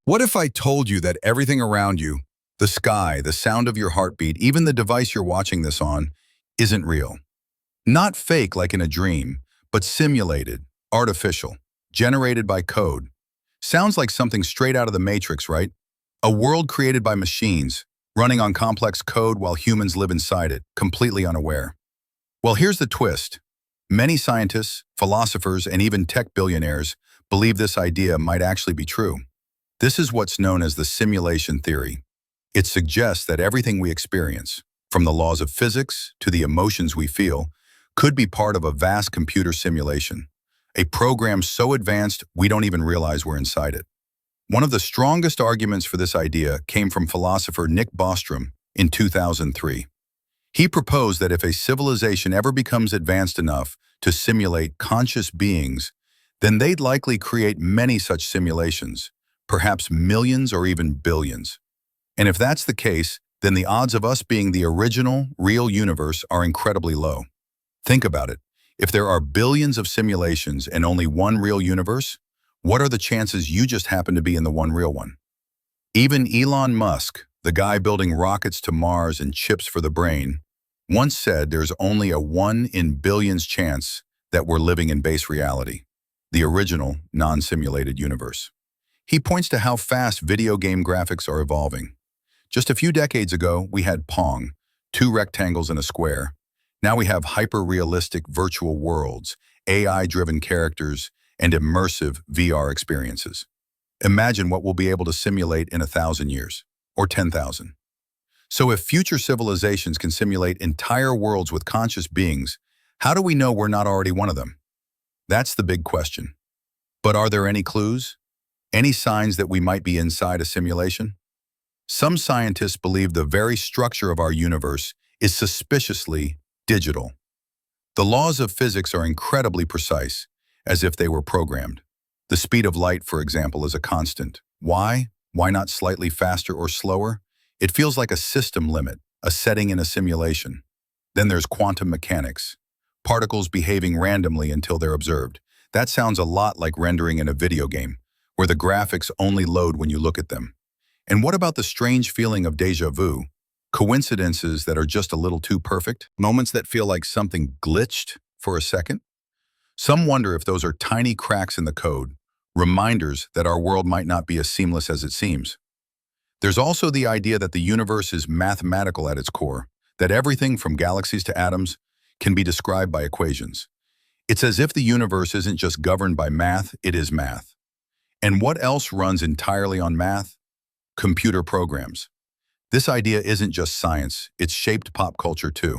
What if I told you that everything around you, the sky, the sound of your heartbeat, even the device you're watching this on, isn't real? Not fake like in a dream, but simulated, artificial, generated by code. Sounds like something straight out of the Matrix, right? A world created by machines, running on complex code while humans live inside it, completely unaware. Well, here's the twist. Many scientists, philosophers, and even tech billionaires believe this idea might actually be true. This is what's known as the simulation theory. It suggests that everything we experience, from the laws of physics to the emotions we feel, could be part of a vast computer simulation, a program so advanced we don't even realize we're inside it. One of the strongest arguments for this idea came from philosopher Nick Bostrom in 2003. He proposed that if a civilization ever becomes advanced enough to simulate conscious beings, then they'd likely create many such simulations, perhaps millions or even billions. And if that's the case, then the odds of us being the original, real universe are incredibly low. Think about it. If there are billions of simulations and only one real universe, what are the chances you just happen to be in the one real one? Even Elon Musk, the guy building rockets to Mars and chips for the brain, once said there's only a 1 in billions chance that we're living in base reality, the original, non-simulated universe. He points to how fast video game graphics are evolving. Just a few decades ago, we had Pong, 2 rectangles and a square. Now we have hyper-realistic virtual worlds, AI-driven characters, and immersive VR experiences. Imagine what we'll be able to simulate in 1,000 years, or 10,000. So if future civilizations can simulate entire worlds with conscious beings, how do we know we're not already one of them? That's the big question. But are there any clues? Any signs that we might be inside a simulation? Some scientists believe the very structure of our universe is suspiciously digital. The laws of physics are incredibly precise, as if they were programmed. The speed of light, for example, is a constant. Why? Why not slightly faster or slower? It feels like a system limit, a setting in a simulation. Then there's quantum mechanics, particles behaving randomly until they're observed. That sounds a lot like rendering in a video game, where the graphics only load when you look at them. And what about the strange feeling of déjà vu? Coincidences that are just a little too perfect? Moments that feel like something glitched for a second? Some wonder if those are tiny cracks in the code, reminders that our world might not be as seamless as it seems. There's also the idea that the universe is mathematical at its core, that everything from galaxies to atoms can be described by equations. It's as if the universe isn't just governed by math, it is math. And what else runs entirely on math? Computer programs. This idea isn't just science, it's shaped pop culture too.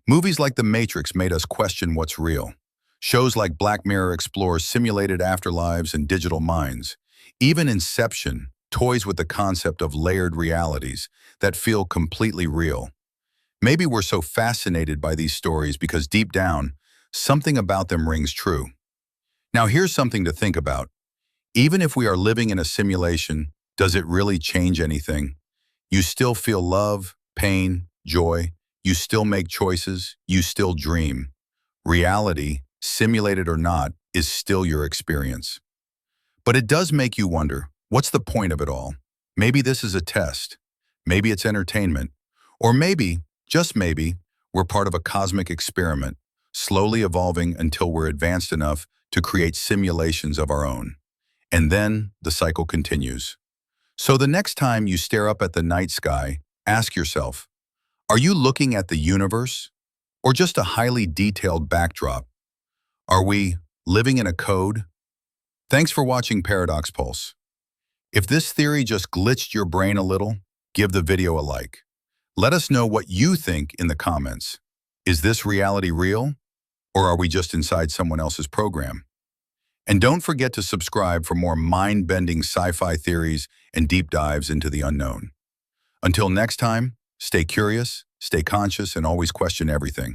Movies like The Matrix made us question what's real. Shows like Black Mirror explore simulated afterlives and digital minds. Even Inception toys with the concept of layered realities that feel completely real. Maybe we're so fascinated by these stories because deep down, something about them rings true. Now here's something to think about. Even if we are living in a simulation, does it really change anything? You still feel love, pain, joy. You still make choices. You still dream. Reality, simulated or not, is still your experience. But it does make you wonder, what's the point of it all? Maybe this is a test. Maybe it's entertainment. Or maybe, just maybe, we're part of a cosmic experiment, slowly evolving until we're advanced enough to create simulations of our own. And then the cycle continues. So the next time you stare up at the night sky, ask yourself, are you looking at the universe or just a highly detailed backdrop? Are we living in a code? Thanks for watching Paradox Pulse. If this theory just glitched your brain a little, give the video a like. Let us know what you think in the comments. Is this reality real? Or are we just inside someone else's program? And don't forget to subscribe for more mind-bending sci-fi theories and deep dives into the unknown. Until next time, stay curious, stay conscious, and always question everything.